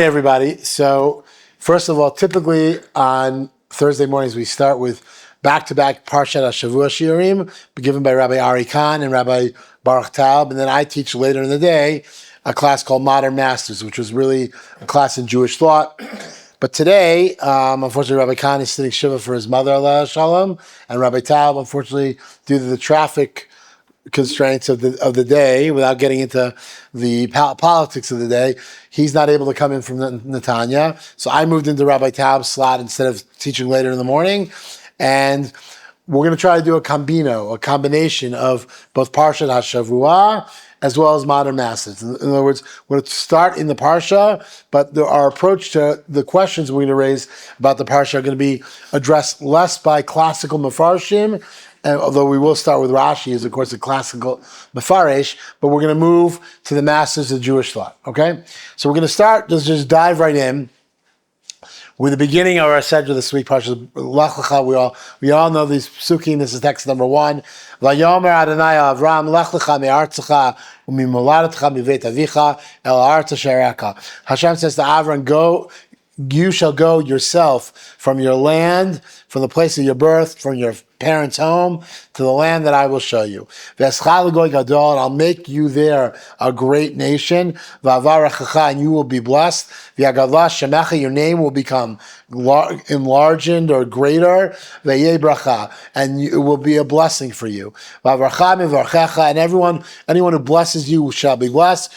Hey everybody. So first of all, typically on Thursday mornings we start with back-to-back Parshat HaShavua Shiurim given by Rabbi Ari Khan and Rabbi Baruch Taub, and then I teach later in the day a class called Modern Masters, which was really a class in Jewish thought. But today, unfortunately, Rabbi Khan is sitting Shiva for his mother, Allah Shalom, and Rabbi Taub, unfortunately, due to the traffic constraints of the day, without getting into the politics of the day, he's not able to come in from Netanya. So I moved into Rabbi Taub's slot instead of teaching later in the morning, and we're going to try to do a combination of both Parshat HaShavua as well as Modern Masters. In other words, we're going to start in the Parsha, but our approach to the questions we're going to raise about the Parsha are going to be addressed less by classical Mefarshim, and although we will start with Rashi, is of course a classical Mefarish, but we're going to move to the masters of Jewish thought. Okay, so we're going to start. Let's just dive right in with the beginning of our schedule this week. Parsha Lech Lecha. We all know these psukim. This is text number 1. Vayomer Adonai Avram Lech Lecha me'artzecha u'mimoladecha miveit avicha el ha'artz asher ereka. Hashem says to Avram, "Go. You shall go yourself from your land, from the place of your birth, from your parents' home, to the land that I will show you. And I'll make you there a great nation. And you will be blessed. Your name will become enlarged or greater. And it will be a blessing for you. And anyone who blesses you shall be blessed.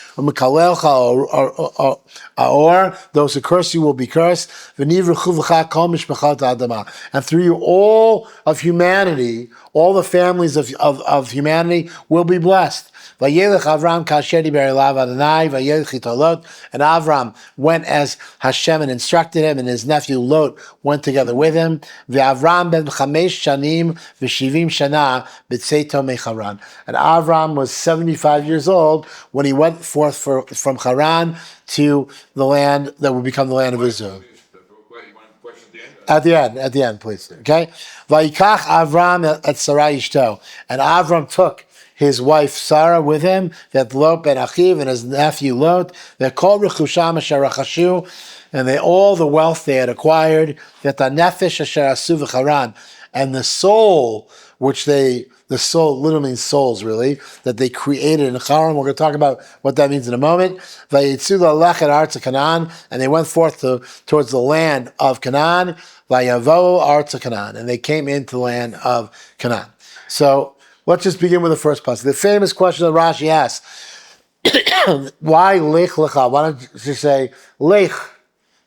Or those who curse you will be cursed. And through you all of humanity, all the families of humanity will be blessed. And Avram went as Hashem had instructed him, and his nephew Lot went together with him. And Avram was 75 years old when he went forth from Haran to the land that would become the land of Israel. At the end, please. Okay? Vayikach Avram et Sarai ishto. And Avram took his wife Sarah with him, that Lot ben Achiv, and his nephew Lot, that called Rechusham asher rachashu, and all the wealth they had acquired, that the nefesh asher asu v'charan, and the soul the soul literally means souls, really, that they created in Haran. We're going to talk about what that means in a moment. Vayitzu la'alech et artz Canaan, and they went forth towards the land of Canaan. Vayavo artz Canaan, and they came into the land of Canaan. So let's just begin with the first passage. The famous question that Rashi asks: why lech lecha? Why don't you say lech?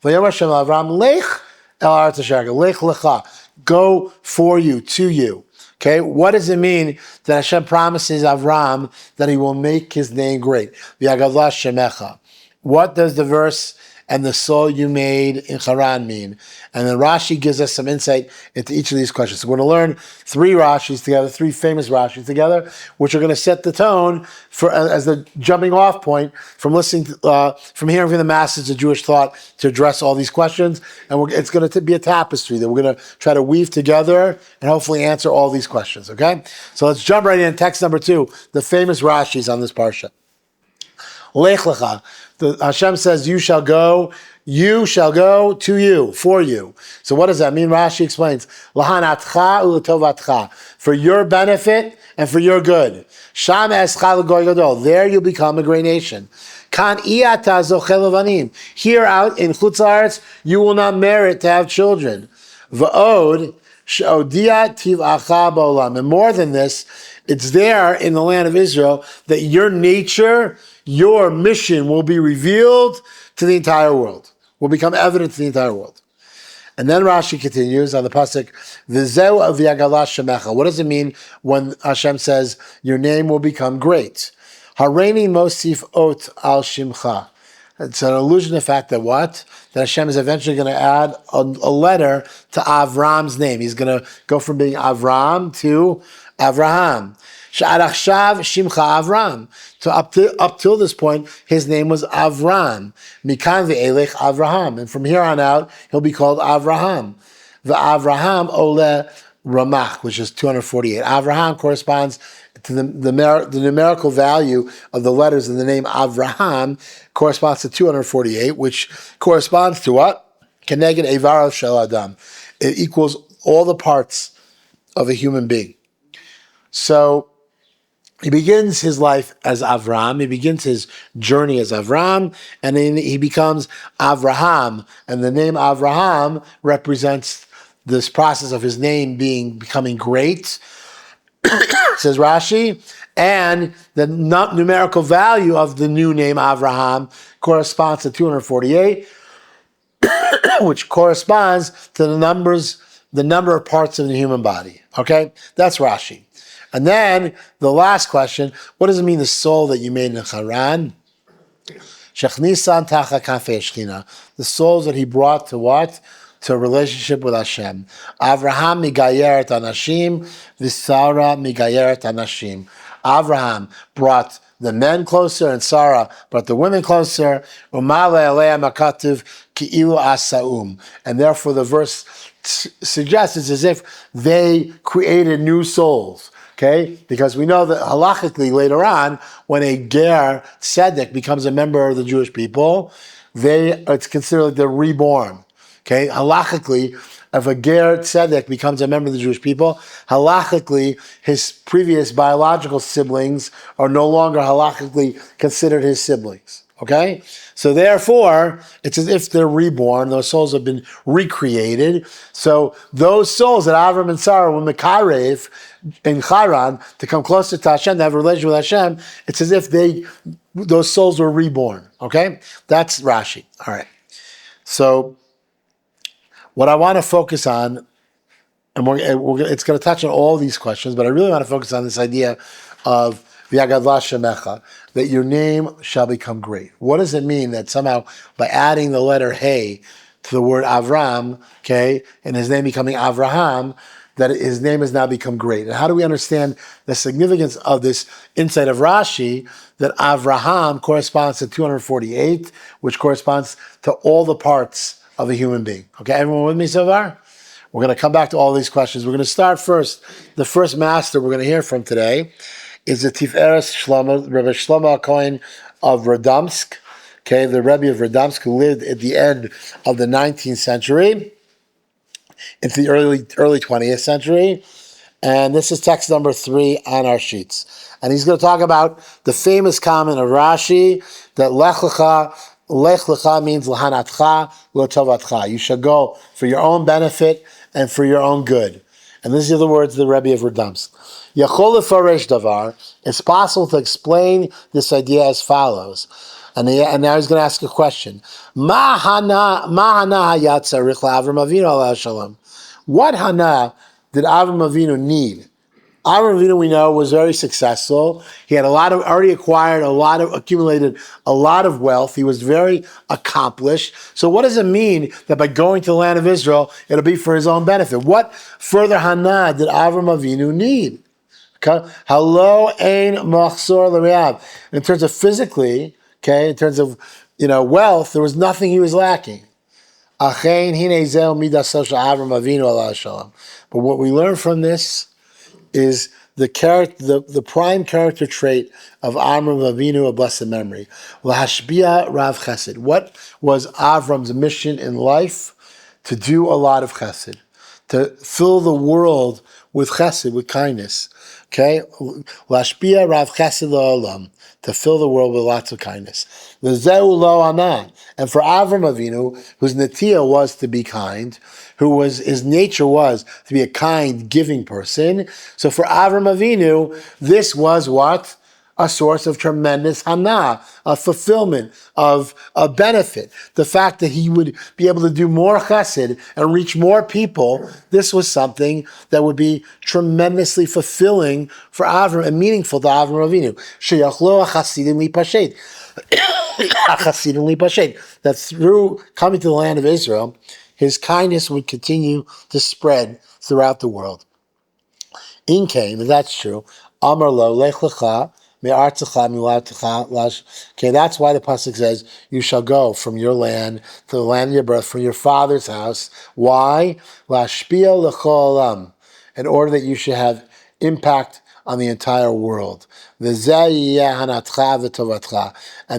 Vayomer Hashem Avram lech el artz asher lech lecha. Go for you, to you. Okay, what does it mean that Hashem promises Avram that he will make his name great? V'yagadah shemecha. What does the verse "and the soul you made in Haran" mean? And then Rashi gives us some insight into each of these questions. So we're going to learn three Rashis together, three famous Rashis together, which are going to set the tone for as the jumping off point from listening from hearing from the masters of Jewish thought to address all these questions. And it's going to be a tapestry that we're going to try to weave together and hopefully answer all these questions. Okay, so let's jump right in. Text number 2, the famous Rashis on this parsha. Lech lecha. Hashem says, you shall go to you, for you. So what does that mean? Rashi explains, lahanatcha u'letovatcha, for your benefit and for your good. Sham escha l'goy gadol, there you'll become a great nation. Kan iyata zochel levanim, here out in Chutz La'aretz, you will not merit to have children. Va'od, she'odia tiv'acha ba'olam, and more than this, it's there in the land of Israel that your nature, your mission will be revealed to the entire world, will become evident to the entire world. And then Rashi continues on the pasuk, V'zeu v'yagalah shemecha. What does it mean when Hashem says, your name will become great? Hareini mosif ot al shimcha. It's an allusion to the fact that what? That Hashem is eventually going to add a letter to Avram's name. He's going to go from being Avram to Avraham. Sha'arachshav shimcha Avram. So up till this point, his name was Avram. Mikan ve'elech Avraham. And from here on out, he'll be called Avraham. The Avraham ole Ramach, which is 248. Avraham corresponds to the numerical value of the letters in the name Avraham corresponds to 248, which corresponds to what? Keneged Eivarav Shel Adam. It equals all the parts of a human being. So he begins his life as Avram. He begins his journey as Avram, and then he becomes Avraham. And the name Avraham represents this process of his name becoming great, says Rashi, and the numerical value of the new name Avraham corresponds to 248, which corresponds to the number of parts of the human body. Okay, that's Rashi. And then the last question: what does it mean, the soul that you made in Haran? Shechnisan tacha kafei shechina, the souls that he brought to what? To a relationship with Hashem. Avraham migayeret anashim, v'Sara migayeret anashim. Avraham brought the men closer, and Sarah brought the women closer. Umale alei makativ ki'ilu asaum. And therefore the verse suggests it's as if they created new souls. Okay, because we know that halachically later on, when a ger tzedek becomes a member of the Jewish people, it's considered like they're reborn. Okay, halachically, if a ger tzedek becomes a member of the Jewish people, halachically his previous biological siblings are no longer halachically considered his siblings. Okay, so therefore it's as if they're reborn; those souls have been recreated. So those souls that Avram and Sarah were mekarev in Haran to come closer to Hashem, to have a relationship with Hashem, it's as if those souls were reborn. Okay, that's Rashi. All right. So what I want to focus on, and it's going to touch on all these questions, but I really want to focus on this idea of V'yagadla Shemecha, that your name shall become great. What does it mean that somehow by adding the letter Hey to the word Avram, okay, and his name becoming Avraham, that his name has now become great? And how do we understand the significance of this insight of Rashi, that Avraham corresponds to 248, which corresponds to all the parts of a human being? Okay, everyone with me so far? We're going to come back to all these questions. We're going to start first. The first master we're going to hear from today is the Tiferes Shlomo, Rabbi Shlomo HaKohen of Radomsk, okay, the Rebbe of Radomsk, who lived at the end of the 19th century into the early 20th century. And this is text number 3 on our sheets. And he's going to talk about the famous comment of Rashi that Lech Lecha means Lahanatcha, Lo Tovatcha. You shall go for your own benefit and for your own good. And these are the words of the Rebbe of Radomsk. Yachol lefaresh davar. It's possible to explain this idea as follows. And now he's going to ask a question. Ma hana hayat tzarich la'Avram Avinu alav shalom. What hana did Avram Avinu need? Avram Avinu, we know, was very successful. He had accumulated a lot of wealth. He was very accomplished. So what does it mean that by going to the land of Israel, it'll be for his own benefit? What further hana did Avram Avinu need? Okay. Hello, ein machzor l'reav. In terms of physically, okay, in terms of wealth, there was nothing he was lacking. Achein hine zeh midaso shel Avram Avinu alav shalom. But what we learn from this is the prime character trait of Avram Avinu, a blessed memory. Lahashbia Rav Chesed. What was Avram's mission in life? To do a lot of chesed, to fill the world with chesed, with kindness. Okay, Lashbia Rav Chesed La'olam, to fill the world with lots of kindness. The Zeu Lo Anan, and for Avram Avinu, whose netiya was to be kind, his nature was to be a kind, giving person. So for Avram Avinu, this was what? A source of tremendous hana, of fulfillment, of a benefit. The fact that he would be able to do more chesed and reach more people, this was something that would be tremendously fulfilling for Avram and meaningful to Avram Avinu. Sheyachlo achasidim lipashet. That through coming to the land of Israel, his kindness would continue to spread throughout the world. In came, and that's true. Amar lo lech lecha. Okay, that's why the pasuk says, you shall go from your land to the land of your birth, from your father's house. Why? In order that you should have impact on the entire world. And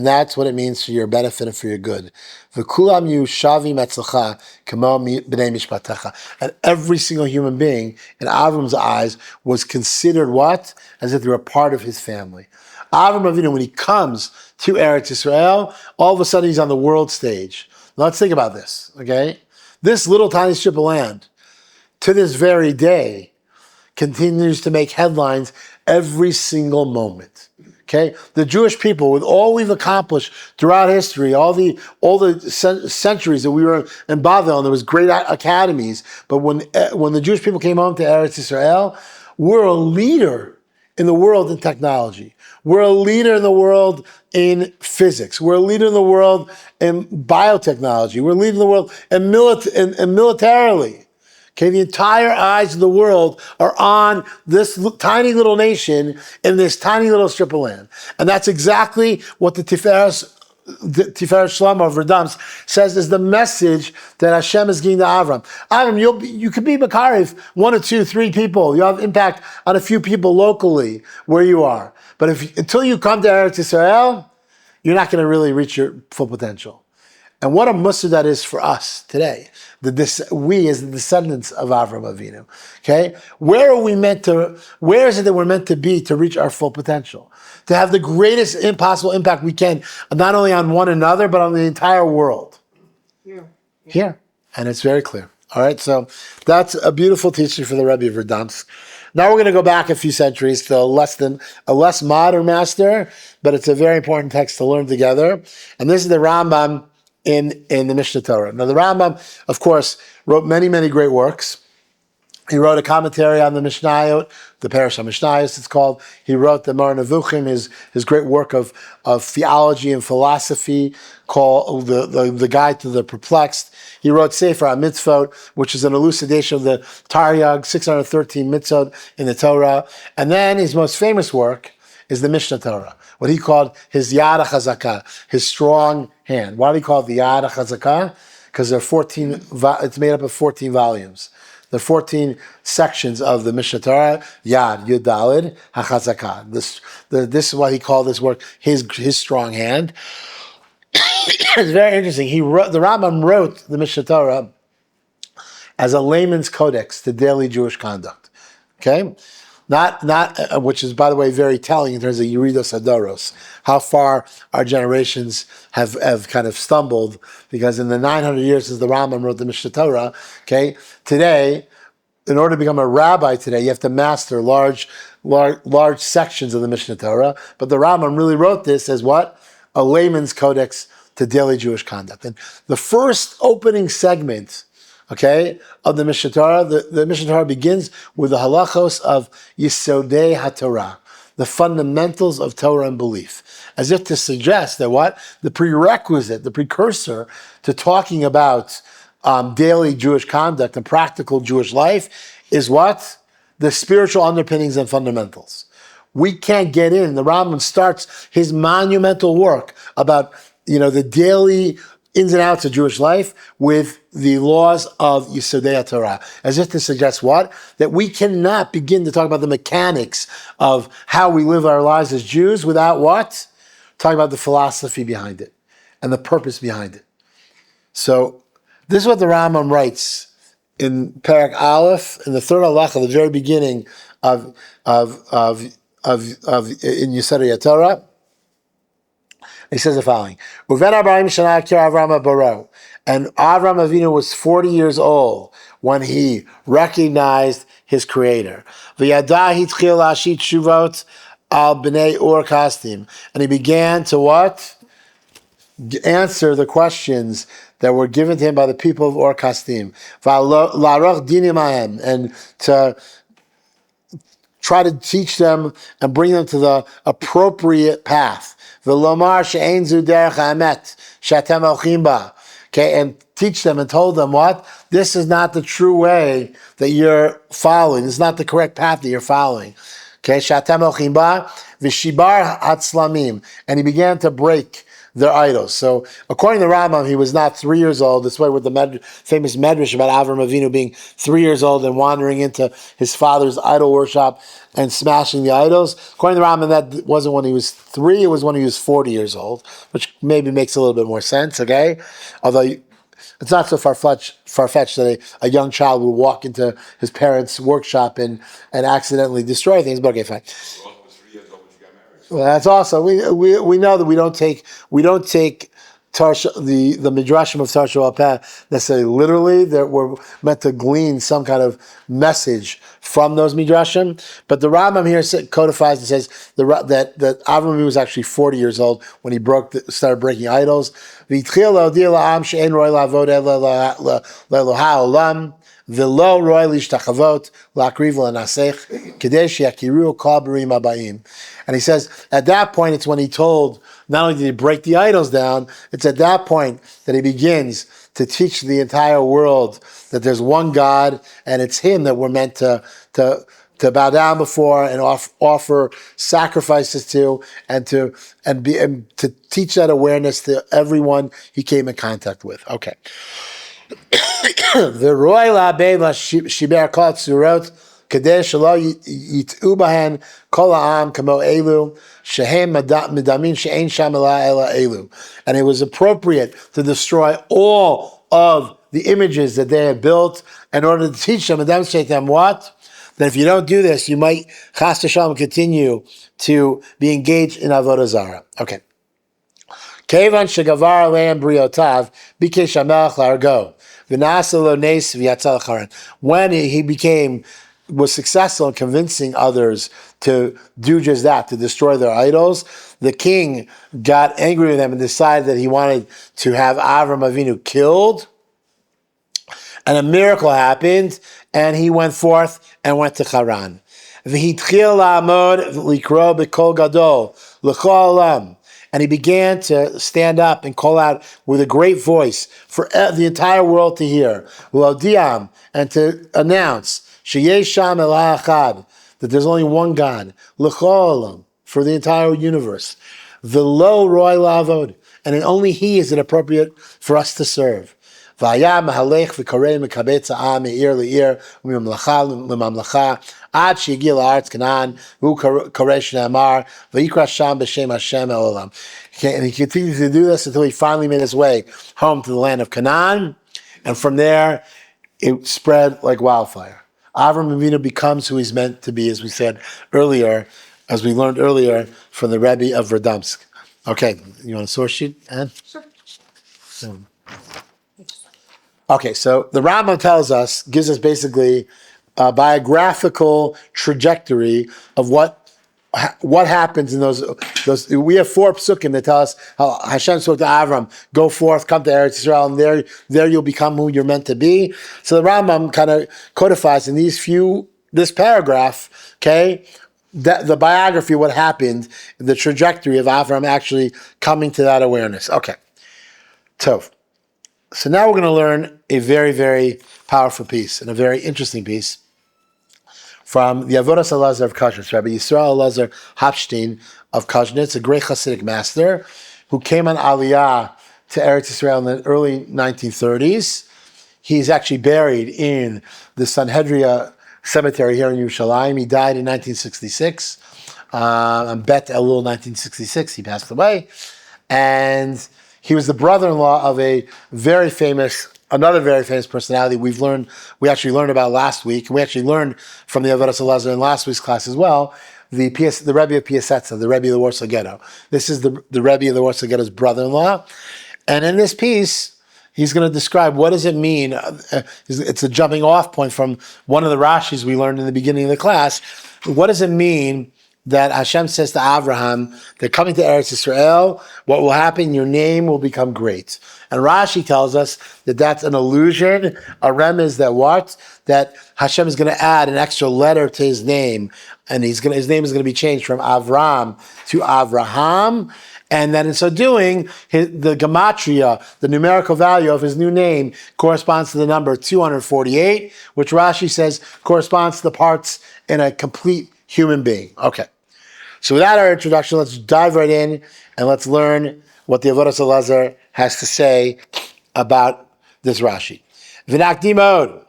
that's what it means for your benefit and for your good. And every single human being, in Avram's eyes, was considered what? As if they were a part of his family. Avram Avinu, when he comes to Eretz Yisrael, all of a sudden he's on the world stage. Now let's think about this, okay? This little tiny strip of land, to this very day, continues to make headlines every single moment. Okay, the Jewish people, with all we've accomplished throughout history, all the centuries that we were in Bavel, and there was great academies, but when the Jewish people came home to Eretz Yisrael, we're a leader in the world in technology. We're a leader in the world in physics. We're a leader in the world in biotechnology. We're a leader in the world in militarily. Okay, the entire eyes of the world are on this tiny little nation in this tiny little strip of land. And that's exactly what the Tiferes Shlomo of Radams says is the message that Hashem is giving to Avram. Avram, you could be Makarev, 1 or 2, 3 people. You have impact on a few people locally where you are. But until you come to Eretz Yisrael, you're not going to really reach your full potential. And what a mussar that is for us today. We as the descendants of Avram Avinu. Okay? Where is it that we're meant to be to reach our full potential? To have the greatest possible impact we can, not only on one another, but on the entire world. Here. And it's very clear. All right, so that's a beautiful teaching for the Rebbe of Verdansk. Now we're going to go back a few centuries to a less modern master, but it's a very important text to learn together. And this is the Rambam in the Mishnah Torah. Now the Rambam, of course, wrote many, many great works. He wrote a commentary on the Mishnayot, the Parish HaMishnayos it's called. He wrote the Mar Nevuchim, his great work of theology and philosophy, called the Guide to the Perplexed. He wrote Sefer HaMitzvot, which is an elucidation of the Taryag, 613 mitzvot in the Torah. And then his most famous work is the Mishnah Torah, what he called his Yad HaChazakah, his strong hand. Why do he call it the Yad HaChazakah? Because it's made up of 14 volumes. The 14 sections of the Mishnah Torah, Yad, Yud Daled, HaChazakah. This is what he called this work, his strong hand. It's very interesting. The Rambam wrote the Mishnah Torah as a layman's codex to daily Jewish conduct. Okay? Not which is, by the way, very telling in terms of Yeridos Hadoros, how far our generations have kind of stumbled, because in the 900 years since the Rambam wrote the Mishnah Torah, okay, today, in order to become a rabbi today, you have to master large sections of the Mishnah Torah, but the Rambam really wrote this as what? A layman's codex to daily Jewish conduct. And the first opening segment, okay, of the Mishnah Torah, the Mishnah Torah begins with the halachos of Yisodei HaTorah, the fundamentals of Torah and belief, as if to suggest that what? The prerequisite, the precursor to talking about daily Jewish conduct and practical Jewish life is what? The spiritual underpinnings and fundamentals. We can't get in. The Rambam starts his monumental work about, the daily ins and outs of Jewish life with the laws of Yisodei Torah, as if to suggest what? That we cannot begin to talk about the mechanics of how we live our lives as Jews without what? Talking about the philosophy behind it and the purpose behind it. So this is what the Rambam writes in Parak Aleph, in the third halacha, the very beginning of in Yisodei Torah. He says the following: and Avram Avinu was 40 years old when he recognized his Creator. And he began to what? Answer the questions that were given to him by the people of Or Kasdim, and to try to teach them and bring them to the appropriate path. Okay, and teach them and told them what? This is not the true way that you're following. This is not the correct path that you're following. Okay, and he began to break their idols. So according to Rambam, he was not 3 years old. This way with the famous medrash about Avram Avinu being 3 years old and wandering into his father's idol worship and smashing the idols. According to Rambam, that wasn't when he was 3, it was when he was 40 years old, which maybe makes a little bit more sense, okay? Although it's not so far-fetched that a young child would walk into his parents' workshop and accidentally destroy things, but okay, fine. Well, that's also we know that we don't take the midrashim of Torah Sheba'al Peh necessarily literally. That we're meant to glean some kind of message from those midrashim. But the Rambam here codifies and says that Avram was actually 40 years old when he started breaking idols. V'lo roy lishtachavot la'akriv l'nasech kedei sheyakiru kol b'rim habayim. And he says, at that point, it's when he told, not only did he break the idols down, it's at that point that he begins to teach the entire world that there's one God, and it's him that we're meant to bow down before and offer sacrifices to, and to teach that awareness to everyone he came in contact with. Okay. The roy la beva shiber kol tzurot kedei shelo yit'u bahen kol ha'am kamo elu shehem medamin she'ein sham ela elu. And it was appropriate to destroy all of the images that they had built in order to teach them and demonstrate them what? That if you don't do this, you might chas v'shalom continue to be engaged in avodah zarah. Okay. Kevan shegavar aleim briotav bikesh hamelech largo. When he was successful in convincing others to do just that, to destroy their idols, the king got angry with them and decided that he wanted to have Avram Avinu killed. And a miracle happened, and he went forth and went to Haran. And he began to stand up and call out with a great voice for the entire world to hear. And to announce that there's only one God, for the entire universe. And only he is it appropriate for us to serve. והיה מהלך וקורא מקבץ העם מעיר לעיר ומממלכה לממלכה עד שהגיע לארץ כנען והוא קורא שנאמר ויקרא שם בשם השם העולם. And he continued to do this until he finally made his way home to the land of Canaan, and from there it spread like wildfire. Avram Avinu becomes who he's meant to be, as we said earlier, as we learned earlier from the Rabbi of Radomsk. Okay, you want a source sheet, Anne? Sure. Okay, so the Rambam gives us basically a biographical trajectory of what happens in those. We have 4 psukim that tell us how Hashem spoke to Avram, go forth, come to Eretz Yisrael, and there you'll become who you're meant to be. So the Rambam kind of codifies in this paragraph, okay, the biography of what happened, the trajectory of Avram actually coming to that awareness. Okay, Tov. So now we're going to learn a very, very powerful piece and a very interesting piece from the Avodas Elazar of Kashnitz, Rabbi Yisrael Elazar Hapstein of Kashnitz, a great Hasidic master who came on Aliyah to Eretz Yisrael in the early 1930s. He's actually buried in the Sanhedria cemetery here in Yerushalayim. He died in 1966. On Bet Elul 1966, he passed away. And he was the brother-in-law of another very famous personality we actually learned about last week. And we actually learned from the Avodas Elazar in last week's class as well, the Rebbe of Piasetza, the Rebbe of the Warsaw Ghetto. This is the Rebbe of the Warsaw Ghetto's brother-in-law. And in this piece, he's going to describe what does it mean. It's a jumping off point from one of the Rashis we learned in the beginning of the class. What does it mean that Hashem says to Avraham, they're coming to Eretz Yisrael, what will happen? Your name will become great. And Rashi tells us that that's an illusion, a remez that what? That Hashem is going to add an extra letter to his name, and his name is going to be changed from Avram to Avraham, and that in so doing, the gematria, the numerical value of his new name, corresponds to the number 248, which Rashi says corresponds to the parts in a complete human being. Okay. So without our introduction, let's dive right in and let's learn what the Avodas Elazar has to say about this Rashi. V'nakdimod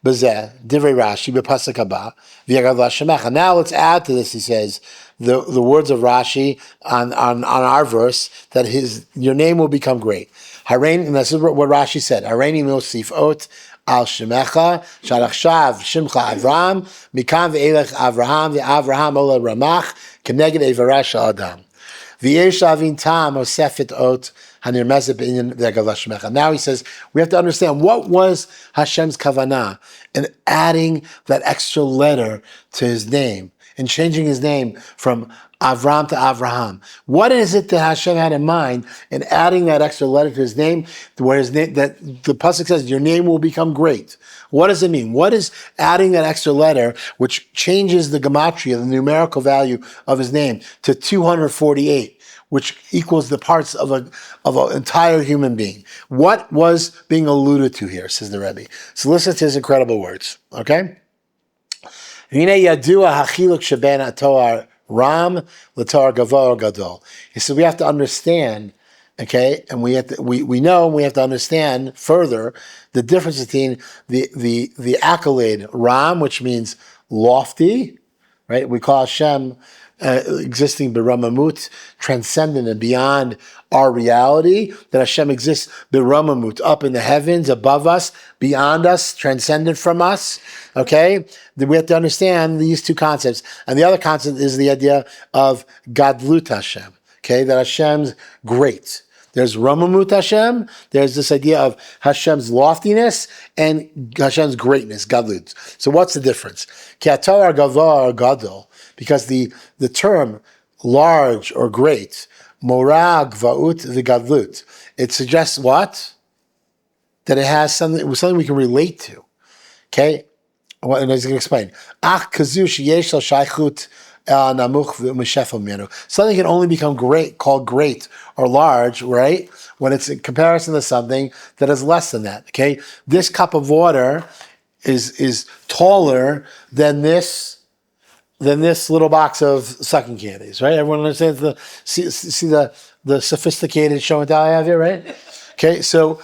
b'zeh divrei Rashi b'pasuk haba v'yagav l'Hashemecha. Now let's add to this. He says the words of Rashi on our verse that your name will become great. Harein, and this is what Rashi said. Hareini mosif ot al shemecha shalachshav shimcha Avram mikan ve'elech Avraham ve'Avraham ola ramach keneged evarash adam. Now he says we have to understand what was Hashem's kavanah in adding that extra letter to his name and changing his name from Avram to Avraham. What is it that Hashem had in mind in adding that extra letter to his name, where his name, that the pasuk says your name will become great? What does it mean? What is adding that extra letter, which changes the gematria, the numerical value of his name, to 248, which equals the parts of an entire human being? What was being alluded to here, says the Rabbi. So listen to his incredible words, okay? Ram l'Torah Gavor Gadol. He said we have to understand, okay, and we know, and we have to understand further the difference between the accolade Ram, which means lofty, right? We call Hashem existing beramamut, transcendent and beyond our reality, that Hashem exists beramamut, up in the heavens, above us, beyond us, transcendent from us, okay? Then we have to understand these two concepts. And the other concept is the idea of gadlut Hashem, okay? That Hashem's great. There's ramamut Hashem, there's this idea of Hashem's loftiness and Hashem's greatness, gadlut. So what's the difference? Ki haTorah gavar gadol, because the term large or great, morag va'ut v'gadlut, it suggests what? That it has something we can relate to. Okay? And he's going to explain. Ach kazu sheyesh lo shaychut namuch v'meshefel menu. Something can only become great, called great or large, right? When it's in comparison to something that is less than that. Okay? This cup of water is taller than this little box of sucking candies, right? Everyone understands see the sophisticated show and tell I have here, right? Okay, so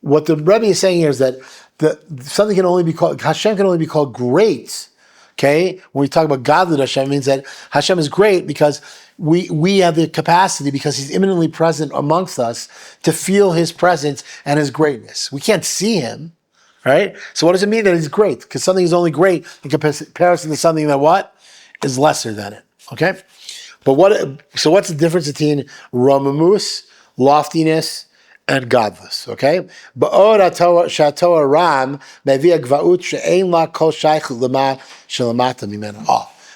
what the Rabbi is saying here is that Hashem can only be called great. Okay, when we talk about godly Hashem, it means that Hashem is great because we have the capacity, because He's imminently present amongst us, to feel His presence and His greatness. We can't see Him. Right? So what does it mean that He's great? Because something is only great in comparison to something that what? Is lesser than it. Okay? So what's the difference between ramamus, loftiness, and godless? Okay? Ba'od shatoa ram mevia gvaut she'ein la kol shaychut lema shelamata mimena.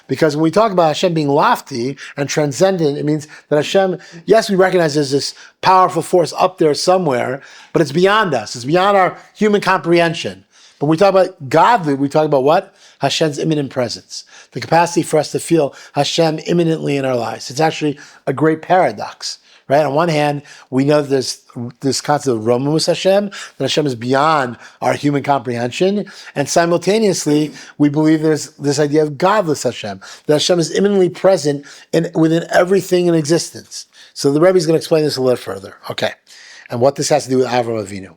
Because when we talk about Hashem being lofty and transcendent, it means that Hashem, yes, we recognize there's this powerful force up there somewhere, but it's beyond us. It's beyond our human comprehension. But when we talk about godly, we talk about what? Hashem's imminent presence. The capacity for us to feel Hashem imminently in our lives. It's actually a great paradox. Right? On one hand, we know there's this concept of Romus Hashem, that Hashem is beyond our human comprehension, and simultaneously, we believe there's this idea of godless Hashem, that Hashem is imminently present within everything in existence. So the Rebbe is going to explain this a little further. Okay. And what this has to do with Avram Avinu.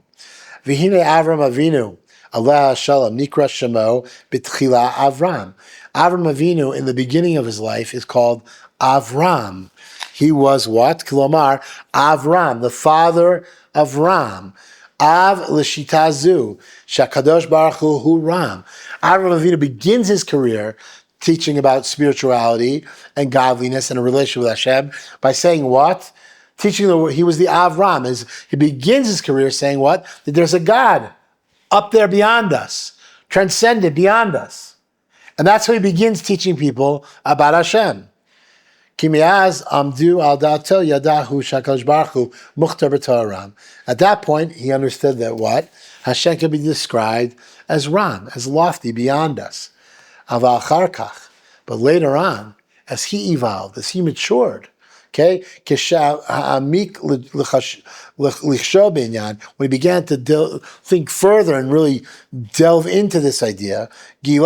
V'hine Avram Avinu, Allah Shalom, Nikra Shemo, B'tchila Avram. Avram Avinu, in the beginning of his life, is called Avram. He was what? Kilomar, Avram, the father of Ram. Av l'shitazu, shakadosh baruch hu Ram. Avram Avinu begins his career teaching about spirituality and godliness and a relationship with Hashem by saying what? Teaching he was the Avram. He begins his career saying what? That there's a God up there beyond us, transcendent beyond us. And that's how he begins teaching people about Hashem. At that point, he understood that what? Hashem can be described as Ram, as lofty, beyond us. But later on, as he evolved, as he matured, okay, when he began to think further and really delve into this idea, it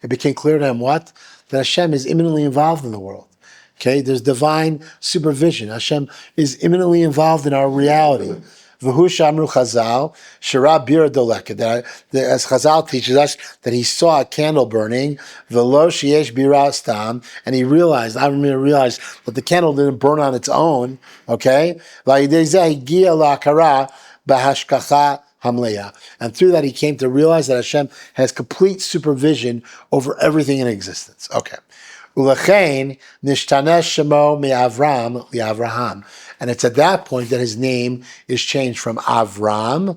became clear to him what? That Hashem is imminently involved in the world. Okay, there's divine supervision. Hashem is imminently involved in our reality. V'hu shamru Chazal, shara bir doleka. As Chazal teaches us, that he saw a candle burning, v'lo sheyesh bira stam, and he realized, Avram realized that the candle didn't burn on its own. Okay, v'yidei zeh higia la'akara b'hashkacha hamleya, and through that he came to realize that Hashem has complete supervision over everything in existence. Okay. Ulechein nishtanesh shemo me'Avram li'Avraham, and it's at that point that his name is changed from Avram,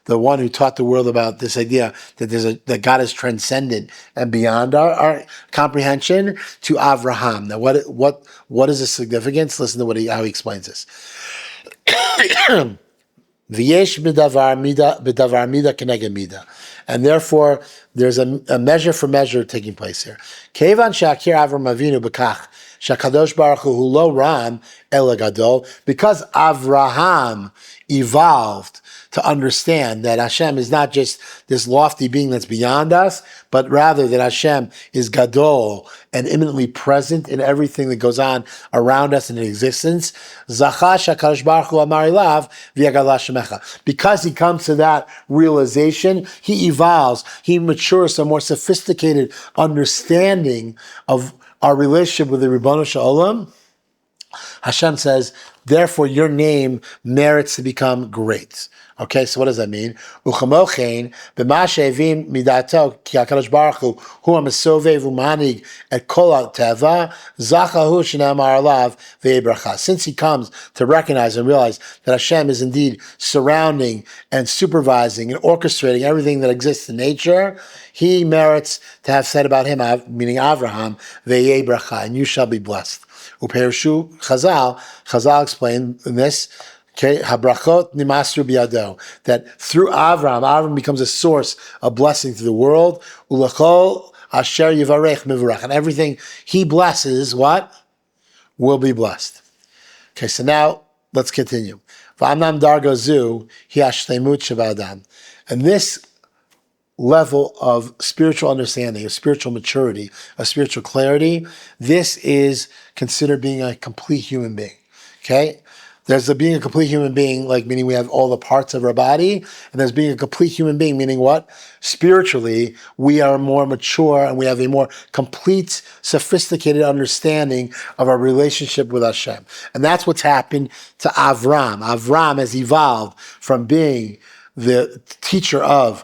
the one who taught the world about this idea that that God is transcendent and beyond our comprehension, to Avraham. Now, what is the significance? Listen to how he explains this. V'yesh b'davar mida keneged mida, and therefore there's a measure for measure taking place here. Kevan shakir Avram Avinu b'kach shakadosh baruch hu lo ram ela gadol, because Avraham evolved to understand that Hashem is not just this lofty being that's beyond us, but rather that Hashem is gadol and imminently present in everything that goes on around us in existence. Zachash HaKadosh Baruch Hu amar ilav v'yagala shemecha. Because he comes to that realization, he evolves, he matures to a more sophisticated understanding of our relationship with the Ribono Shel Olam. Hashem says, therefore your name merits to become great. Okay, so what does that mean? Uchamochein b'ma she'evim midato ki HaKadosh Baruch Hu hu ha'mesovev u'manig et kol ha'teva zachahu shenamar alav ve'ebracha. Since he comes to recognize and realize that Hashem is indeed surrounding and supervising and orchestrating everything that exists in nature, he merits to have said about him, meaning Avraham, ve'ebracha, and you shall be blessed. Upershu Chazal explained in this, okay, habrachot nimasru biyado, that through Avram becomes a source of blessing to the world. Ulachol asher yivarech mivarach, and everything he blesses, what? Will be blessed. Okay, so now let's continue. V'amnam dargo zu hi hashleimut sheba'adam, and this level of spiritual understanding, of spiritual maturity, of spiritual clarity, this is considered being a complete human being. Okay? There's being a complete human being, like meaning we have all the parts of our body, and there's being a complete human being, meaning what? Spiritually, we are more mature and we have a more complete, sophisticated understanding of our relationship with Hashem. And that's what's happened to Avram. Avram has evolved from being the teacher of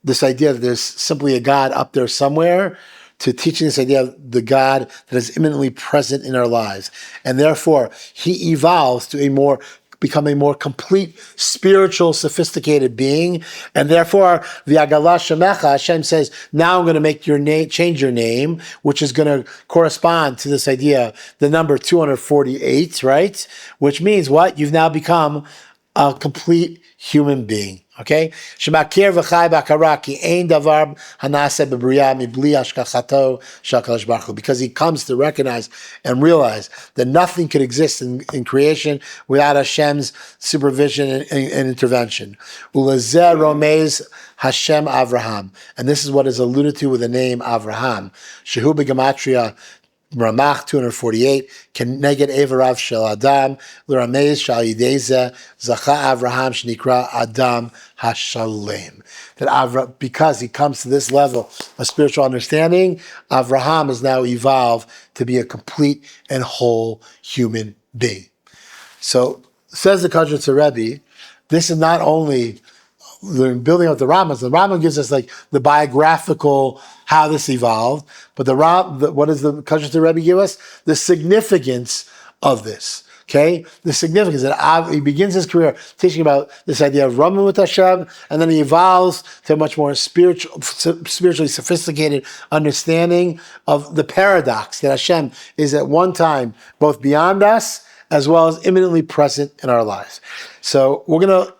this idea that there's simply a God up there somewhere, to teaching this idea of the God that is imminently present in our lives. And therefore, he evolves to become a more complete, spiritual, sophisticated being. And therefore, v'yagala shemecha, Hashem says, now I'm going to make your name, change your name, which is going to correspond to this idea, the number 248, right? Which means what? You've now become a complete human being. Okay? Shemakir v'chai b'akara ki ein davar hanaseh b'briya mibli hashkachato shel HaKadosh Baruch Hu, because he comes to recognize and realize that nothing could exist in creation without Hashem's supervision and intervention. Ulezeh romez Hashem Avraham, and this is what is alluded to with the name Avraham. Shehu b'gematria Ramach 248, Keneged Evarav Shel Adam, L'Ramez Shal Yideze, Zacha Avraham Shnikra Adam Hashalem. That because he comes to this level of spiritual understanding, Avraham has now evolved to be a complete and whole human being. So, says the Kaddish Rebbe, this is not only the building up the Rambam gives us like the biographical how this evolved, but what does the Kaddish Rebbe give us? The significance of this. Okay, the significance that he begins his career teaching about this idea of Raman with Hashem, and then he evolves to a much more spiritually sophisticated understanding of the paradox that Hashem is at one time both beyond us as well as imminently present in our lives. So we're gonna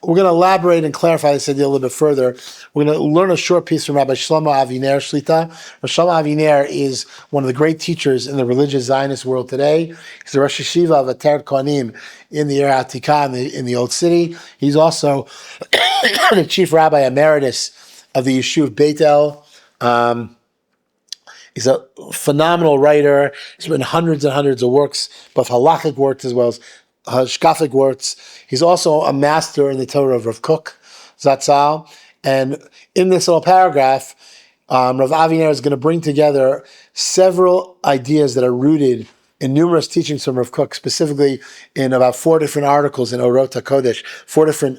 elaborate and clarify this idea a little bit further. We're going to learn a short piece from Rabbi Shlomo Aviner Shlita. Rabbi Shlomo Aviner is one of the great teachers in the religious Zionist world today. He's the Rosh Yeshiva of Ateret Kohanim in the Ir Hatikah in the Old City. He's also the Chief Rabbi Emeritus of the Yeshuv Beit El He's a phenomenal writer. He's written hundreds and hundreds of works, both halachic works as well as hashkafic works. He's also a master in the Torah of Rav Kook, Zatzal. And in this little paragraph, Rav Aviner is going to bring together several ideas that are rooted in numerous teachings from Rav Kook, specifically in about 4 different articles in Orot HaKodesh, 4 different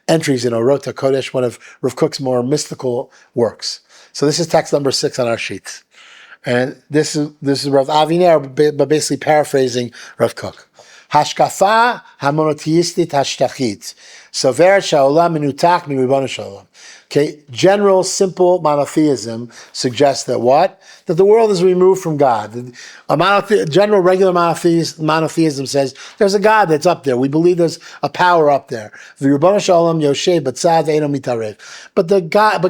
entries in Orot HaKodesh, one of Rav Kook's more mystical works. So this is text number 6 on our sheets. And this is Rav Aviner, but basically paraphrasing Rav Kook. Hashkafa hamonotheistit hashtachit. Sover sha'olam minutak miribonu shalom. Okay, general, simple monotheism suggests that what? That the world is removed from God. General, regular monotheism says there's a God that's up there. We believe there's a power up there. But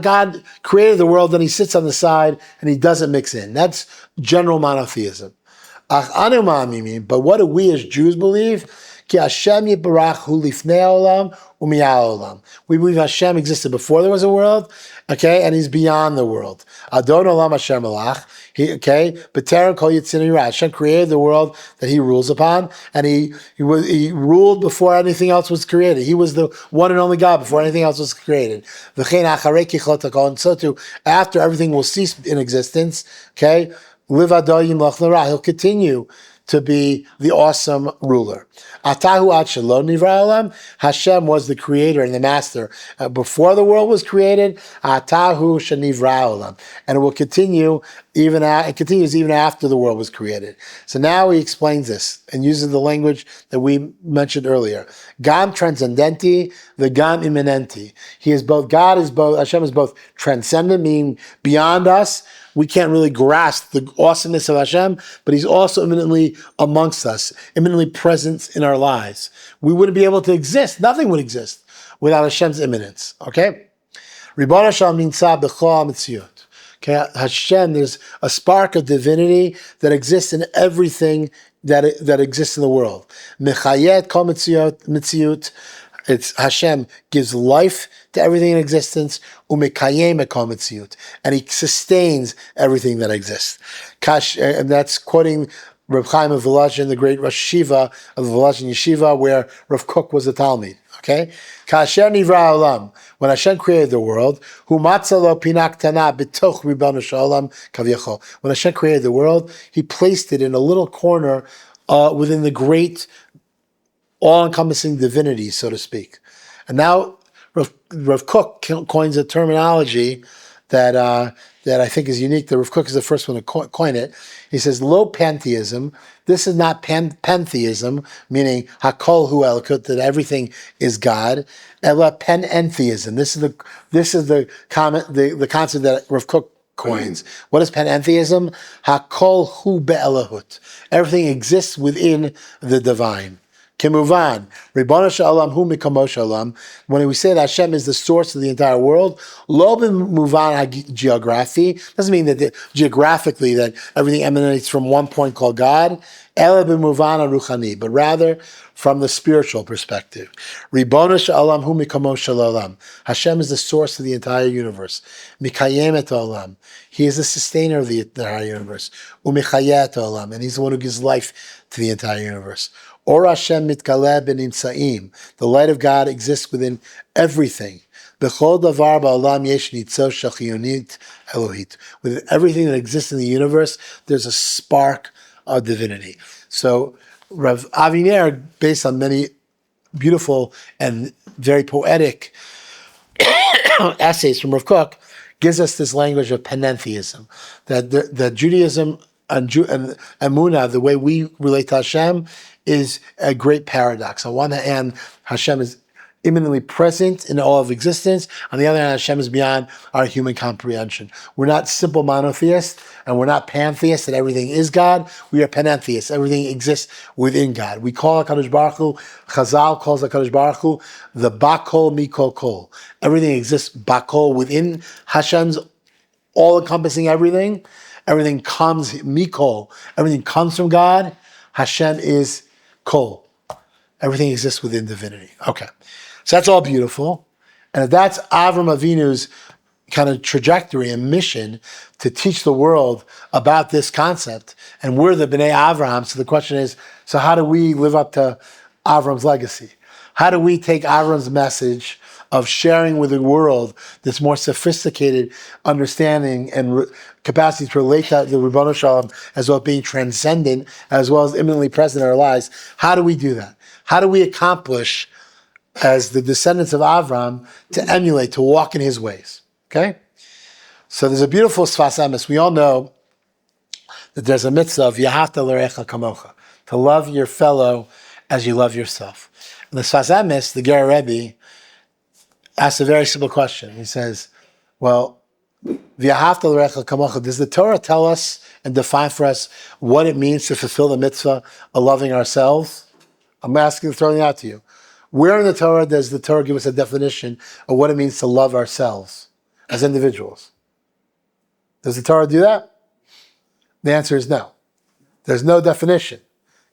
God created the world, and He sits on the side, and He doesn't mix in. That's general monotheism. But what do we as Jews believe? Ki Hashem yibarach hu lifnei olam u'miyal olam. We believe Hashem existed before there was a world, okay, and He's beyond the world. Adon olam Hashem alach. B'terem kol yitzin yirah. Hashem created the world that He rules upon, and He ruled before anything else was created. He was the one and only God before anything else was created. V'chein acharei kichot hakol. And so too, after everything will cease in existence, okay, He'll continue to be the awesome ruler. Hashem was the creator and the master before the world was created. And it will continue it continues even after the world was created. So now he explains this and uses the language that we mentioned earlier. Gam transcendenti, the gam imminenti. Hashem is both transcendent, meaning beyond us. We can't really grasp the awesomeness of Hashem, but He's also imminently amongst us, imminently present in our lives. We wouldn't be able to exist. Nothing would exist without Hashem's imminence. Okay? Ribon Hashem ninsa b'chol mitziut. Okay, Hashem, there's a spark of divinity that exists in everything that exists in the world. Mechayet kol mitziut. It's Hashem gives life to everything in existence, umekayem ekol mitziut, and He sustains everything that exists. And that's quoting Reb Chaim of Volozhin, the great Rosh Yeshiva of the Volozhin Yeshiva, where Rav Kook was a Talmid. Okay, Kasher nivra olam, when Hashem created the world, hu matzalo pinak tana b'toch ribonu shalom kavyachol. When Hashem created the world, He placed it in a little corner within the great all-encompassing divinity, so to speak. And now Rav Kook coins a terminology that I think is unique. That Rav Kook is the first one to coin it. He says, "Lo pantheism." This is not pantheism, meaning hakol hu elokut, that everything is God. Ela panentheism. This is the concept that Rav Kook coins. What is panentheism? Hakol hu be'elahut. Everything exists within the divine. Kimuvan, Ribono Shalom Hu Mikamo Shalom. When we say that Hashem is the source of the entire world, Lo b'muvan geography doesn't mean that geographically that everything emanates from one point called God. Ela b'muvan ruchani, but rather from the spiritual perspective. Ribono Shalom Hu Mikamo Shalom. Hashem is the source of the entire universe. Mikayem et olam. He is the sustainer of the entire universe. Umichayet olam, and He's the one who gives life to the entire universe. Or Hashem mitkaleh b'nimtzaim. The light of God exists within everything. B'chol davar ba'olam yesh nitzo shachiyonit elohit. Within everything that exists in the universe, there's a spark of divinity. So Rav Aviner, based on many beautiful and very poetic essays from Rav Kook, gives us this language of panentheism, that Judaism and Emunah, the way we relate to Hashem, is a great paradox. On one hand, Hashem is imminently present in all of existence. On the other hand, Hashem is beyond our human comprehension. We're not simple monotheists, and we're not pantheists that everything is God. We are panentheists. Everything exists within God. We call HaKadosh Baruch Hu, Chazal calls HaKadosh Baruch Hu, the Bakol Mikol Kol. Everything exists Bakol within Hashem's all-encompassing everything. Everything comes Mikol. Everything comes from God. Hashem is Kol. Everything exists within divinity. Okay. So that's all beautiful. And if that's Avram Avinu's kind of trajectory and mission to teach the world about this concept. And we're the B'nai Avraham. So the question is, so how do we live up to Avram's legacy? How do we take Avram's message of sharing with the world this more sophisticated understanding and capacity to relate to the Ribono Shalom, as well as being transcendent, as well as imminently present in our lives? How do we do that? How do we accomplish, as the descendants of Avram, to emulate, to walk in his ways? Okay? So there's a beautiful Sfas Emes. We all know that there's a mitzvah of Yahavta l'recha kamocha, to love your fellow as you love yourself. And the Sfas Emes, the Ger Rebbe, asks a very simple question. He says, well, Yahavta l'recha kamocha, does the Torah tell us and define for us what it means to fulfill the mitzvah of loving ourselves? I'm asking, throwing it out to you. Where in the Torah does the Torah give us a definition of what it means to love ourselves as individuals? Does the Torah do that? The answer is no. There's no definition.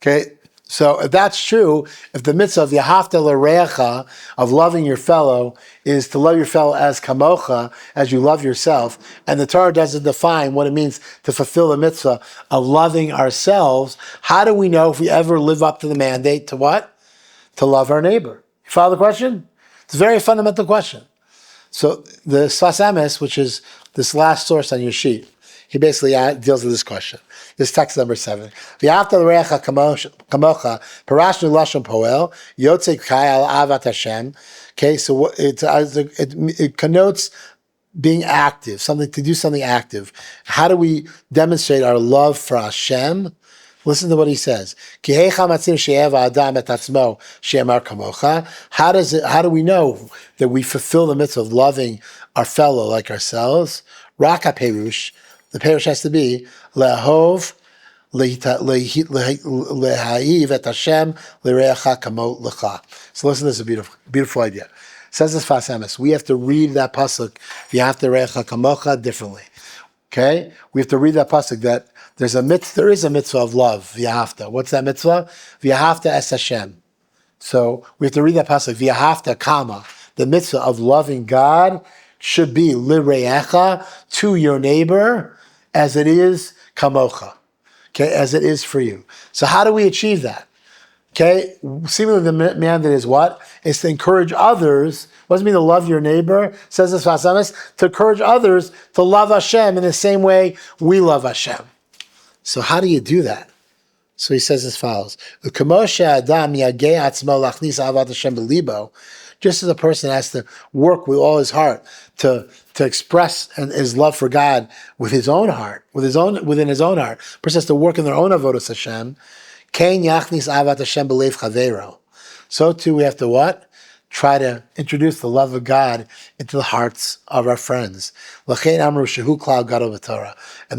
Okay? So if that's true, if the mitzvah of Yahavta l'recha, of loving your fellow, is to love your fellow as kamocha, as you love yourself, and the Torah doesn't define what it means to fulfill the mitzvah of loving ourselves, how do we know if we ever live up to the mandate to what? To love our neighbor. You follow the question? It's a very fundamental question. So the Sfas Emes, which is this last source on your sheet, he basically deals with this question. This text number 7. V'yavta l'recha kamocha parashnu lashon poel yotzei kai al avat Hashem. Okay, so it connotes being active, something to do something active. How do we demonstrate our love for Hashem? Listen to what he says. How do we know that we fulfill the mitzvah of loving our fellow like ourselves? Raka perush. The perush has to be lehov leha'iv et Hashem l'reacha kamo lecha. So listen, this is a beautiful idea. It says this Sfas Emes. We have to read that pasuk v'yavta l'reacha kamocha differently. Okay, we have to read that pasuk that there is a mitzvah of love, v'yahavta. What's that mitzvah? V'yahavta es Hashem. So we have to read that pasuk, v'yahavta kama. The mitzvah of loving God should be lireyecha, to your neighbor, as it is kamocha. Okay, as it is for you. So how do we achieve that? Okay, seemingly the mandate is what? Is to encourage others. What does it mean to love your neighbor? Says this Sfas Emes, to encourage others to love Hashem in the same way we love Hashem. So how do you do that? So he says as follows: just as a person has to work with all his heart to express his love for God with his own heart, within his own heart. A person has to work in their own avodas Hashem. So too we have to what? Try to introduce the love of God into the hearts of our friends. And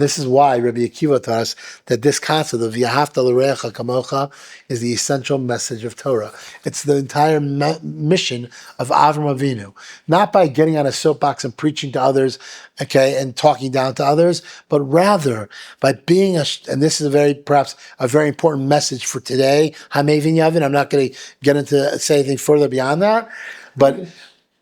this is why Rabbi Akiva taught us that this concept of Yahavta l'reacha kamocha is the essential message of Torah. It's the entire mission of Avram Avinu. Not by getting on a soapbox and preaching to others, okay, and talking down to others, but rather by being and this is perhaps a very important message for today. Hamevin Yavin. I'm not going to get into say anything further beyond that, but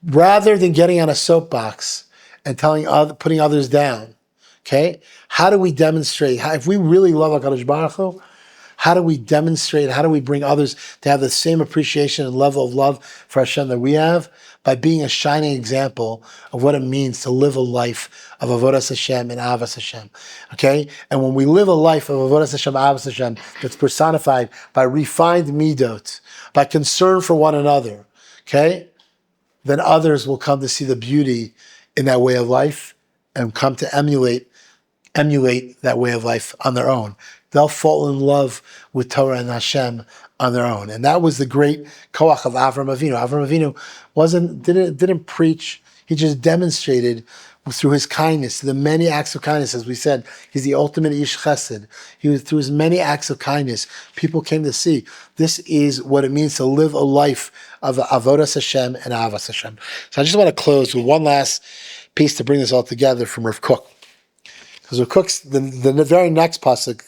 rather than getting on a soapbox and putting others down, okay? How do we demonstrate? If we really love HaKadosh Baruch Hu, how do we demonstrate? How do we bring others to have the same appreciation and level of love for Hashem that we have? By being a shining example of what it means to live a life of Avodas Hashem and Avas Hashem, okay? And when we live a life of Avodas Hashem, Avas Hashem, that's personified by refined midot, by concern for one another, okay? Then others will come to see the beauty in that way of life and come to emulate that way of life on their own. They'll fall in love with Torah and Hashem on their own. And that was the great koach of Avram Avinu. Avram Avinu didn't preach, he just demonstrated through his kindness, the many acts of kindness. As we said, he's the ultimate ish chesed. Through his many acts of kindness, people came to see this is what it means to live a life of avodas Hashem and avas Hashem. So I just want to close with one last piece to bring this all together from Rav Kook. Because Rav Kook's, the very next pasuk,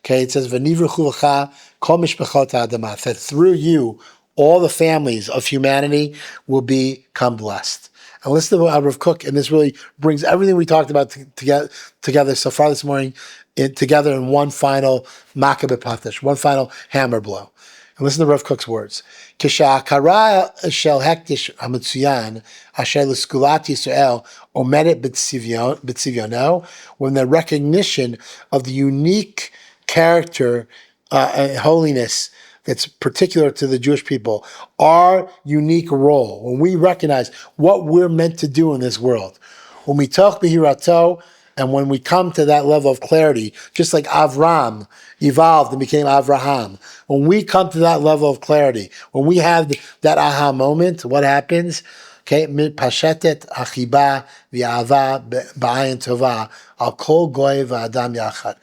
okay, it says, "V'nivruchu v'cha kol mishpachot ha'adamah," that through you, all the families of humanity will become blessed. And listen to Rav Kook, and this really brings everything we talked about together so far this morning together in one final Makkah Patish, one final hammer blow. And listen to Rav Kook's words. Kisha'akara shel hektish hametzuyan asher l'skulat Yisrael omedet b'tzivyono, when the recognition of the unique character and holiness that's particular to the Jewish people, our unique role, when we recognize what we're meant to do in this world, when we talk b'hirato, and when we come to that level of clarity, just like Avram evolved and became Avraham, when we come to that level of clarity, when we have that aha moment, what happens? Okay, pashetet achiba v'ava b'ayin tova al kol goy v'adam yachad.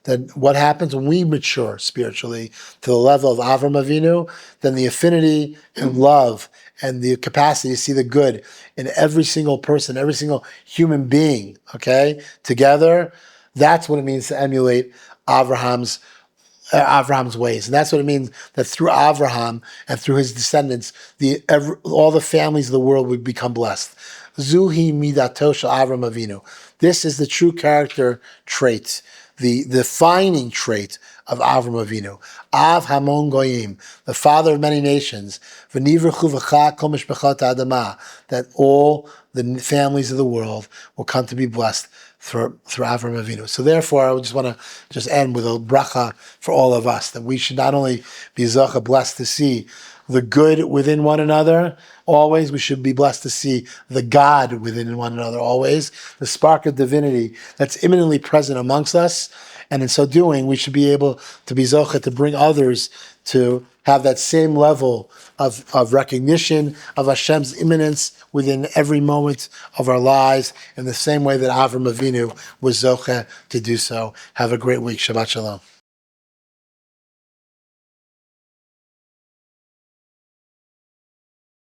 Then what happens when we mature spiritually to the level of Avram Avinu? Then the affinity and love and the capacity to see the good in every single person, every single human being, okay, together, that's what it means to emulate Abraham's ways. And that's what it means that through Abraham and through his descendants, all the families of the world would become blessed. Zuhi midato shel Avram Avinu. This is the true character trait, the defining trait of Avram Avinu. Av Hamon Goyim, the father of many nations. V'nivrechu v'cha kol mishpachat ha'adamah, that all the families of the world will come to be blessed through Avram Avinu. So therefore, I would just want to just end with a bracha for all of us, that we should not only be zocha, blessed to see the good within one another always, we should be blessed to see the God within one another always, the spark of divinity that's imminently present amongst us. And in so doing, we should be able to be zocha, to bring others to have that same level of recognition of Hashem's imminence within every moment of our lives, in the same way that Avram Avinu was zocha to do so. Have a great week. Shabbat Shalom.